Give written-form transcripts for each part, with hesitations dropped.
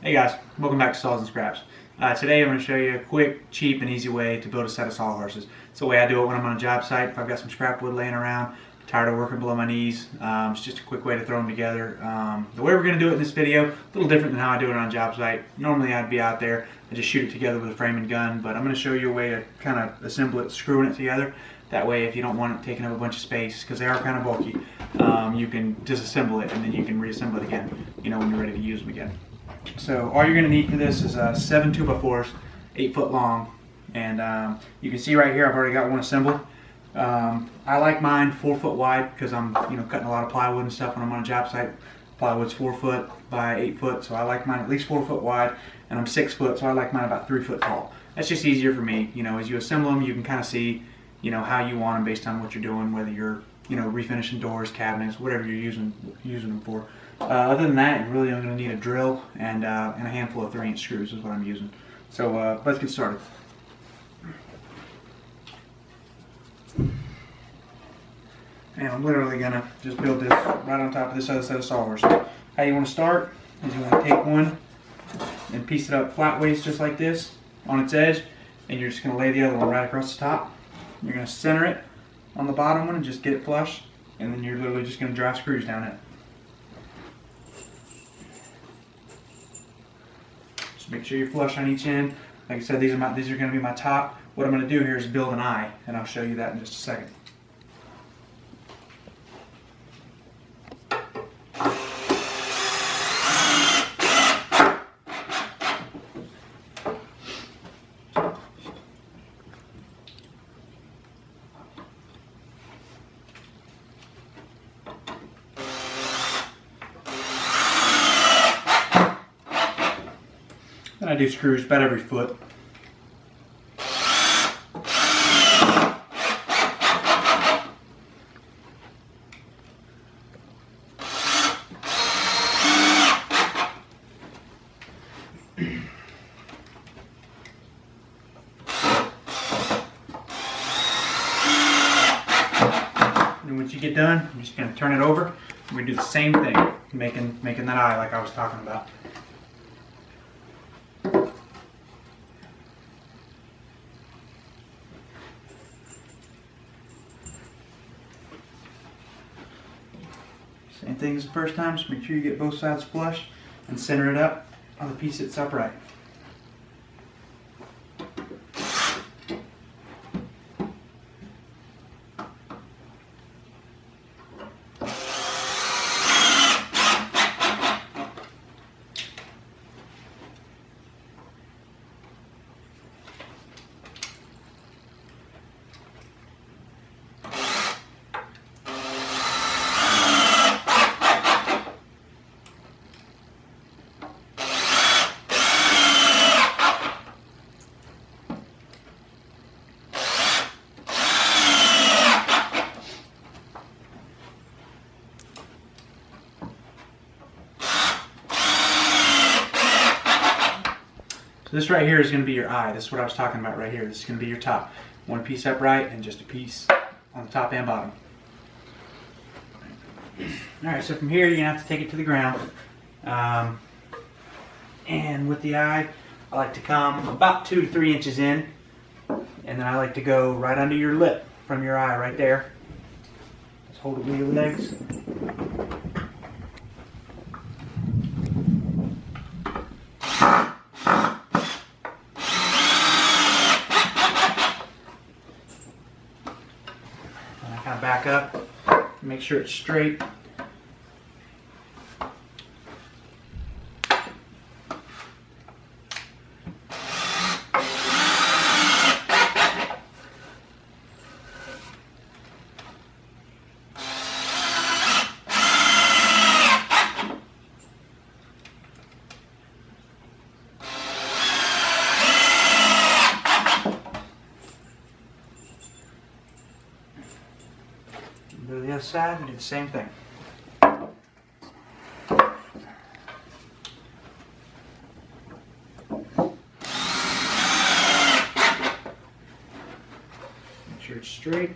Hey guys, welcome back to Saws and Scraps. Today I'm going to show you a quick, cheap, and easy way to build a set of sawhorses. It's the way I do it when I'm on a job site. If I've got some scrap wood laying around, tired of working below my knees, it's just a quick way to throw them together. The way we're going to do it in this video, a little different than how I do it on a job site. Normally I'd be out there and just shoot it together with a frame and gun, but I'm going to show you a way to kind of assemble it, screwing it together. That way, if you don't want it taking up a bunch of space, because they are kind of bulky, you can disassemble it and then you can reassemble it again, when you're ready to use them again. So all you're going to need for this is 7 2x4s, 8 foot long, and you can see right here I've already got one assembled. I like mine 4 foot wide because I'm cutting a lot of plywood and stuff when I'm on a job site. Plywood's 4 foot by 8 foot, so I like mine at least 4 foot wide, and I'm 6 foot, so I like mine about 3 foot tall. That's just easier for me. As you assemble them, you can kind of see how you want them based on what you're doing, whether you're refinishing doors, cabinets, whatever you're using them for. Other than that, you're really only going to need a drill and a handful of 3-inch screws is what I'm using. So let's get started. And I'm literally going to just build this right on top of this other set of sawhorses. How you want to start is you want to take one and piece it up flatways just like this on its edge, and you're just going to lay the other one right across the top. You're going to center it on the bottom one and just get it flush, and then you're literally just going to drive screws down it. Just make sure you're flush on each end. Like I said, these are going to be my top. What I'm going to do here is build an eye, and I'll show you that in just a second. Then I do screws about every foot. And once you get done, you're just going to turn it over. And we do the same thing, making that eye like I was talking about. Same thing as the first time, just make sure you get both sides flush and center it up on the piece that's upright. So this right here is going to be your eye. This is what I was talking about right here. This is going to be your top. One piece upright and just a piece on the top and bottom. Alright, so from here you're going to have to take it to the ground. And with the eye, I like to come about 2 to 3 inches in. And then I like to go right under your lip from your eye right there. Just hold it with your legs. Back up, make sure it's straight. Go to the other side and do the same thing. Make sure it's straight.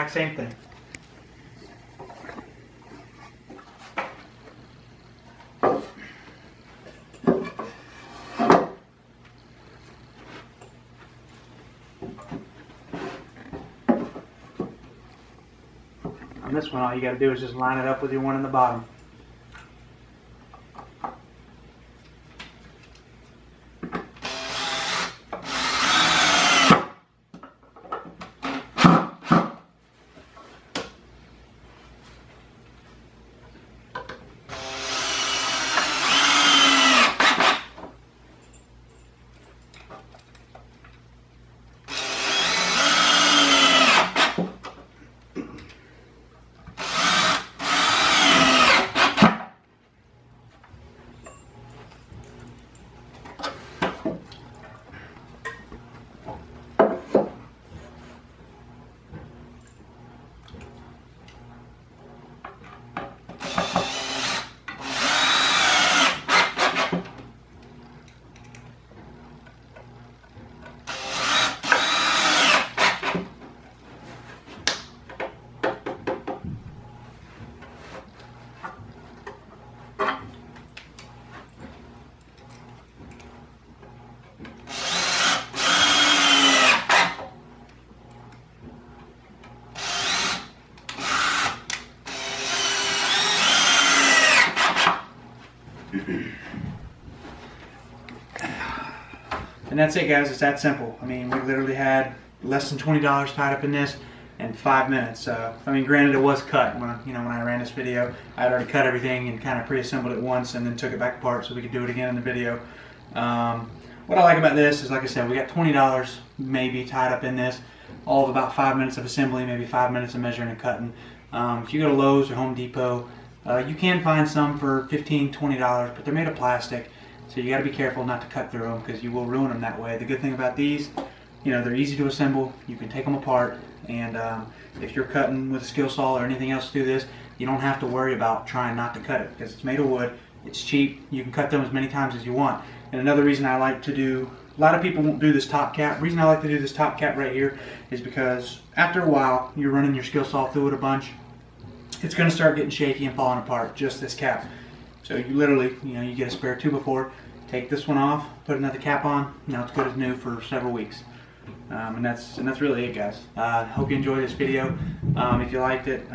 exact same thing. On this one, all you got to do is just line it up with your one in the bottom. And that's it, guys. It's that simple. I mean, we literally had less than $20 tied up in this in 5 minutes. I mean, granted, it was cut when I ran this video. I had already cut everything and kind of pre-assembled it once, and then took it back apart so we could do it again in the video. What I like about this is, like I said, we got $20 maybe tied up in this. All of about 5 minutes of assembly, maybe 5 minutes of measuring and cutting. If you go to Lowe's or Home Depot, you can find some for $15, $20, but they're made of plastic. So you got to be careful not to cut through them, because you will ruin them that way. The good thing about these, they're easy to assemble. You can take them apart, and if you're cutting with a skill saw or anything else through this, you don't have to worry about trying not to cut it, because it's made of wood. It's cheap. You can cut them as many times as you want. And another reason I like to do, a lot of people won't do this top cap. The reason I like to do this top cap right here is because after a while, you're running your skill saw through it a bunch. It's going to start getting shaky and falling apart, just this cap. So you literally, you get a spare 2x4, take this one off, put another cap on, now it's good as new for several weeks. And that's really it, guys. Hope you enjoyed this video. If you liked it,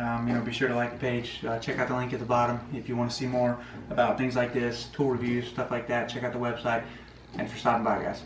be sure to like the page. Check out the link at the bottom if you want to see more about things like this, tool reviews, stuff like that. Check out the website. Thanks for stopping by, guys.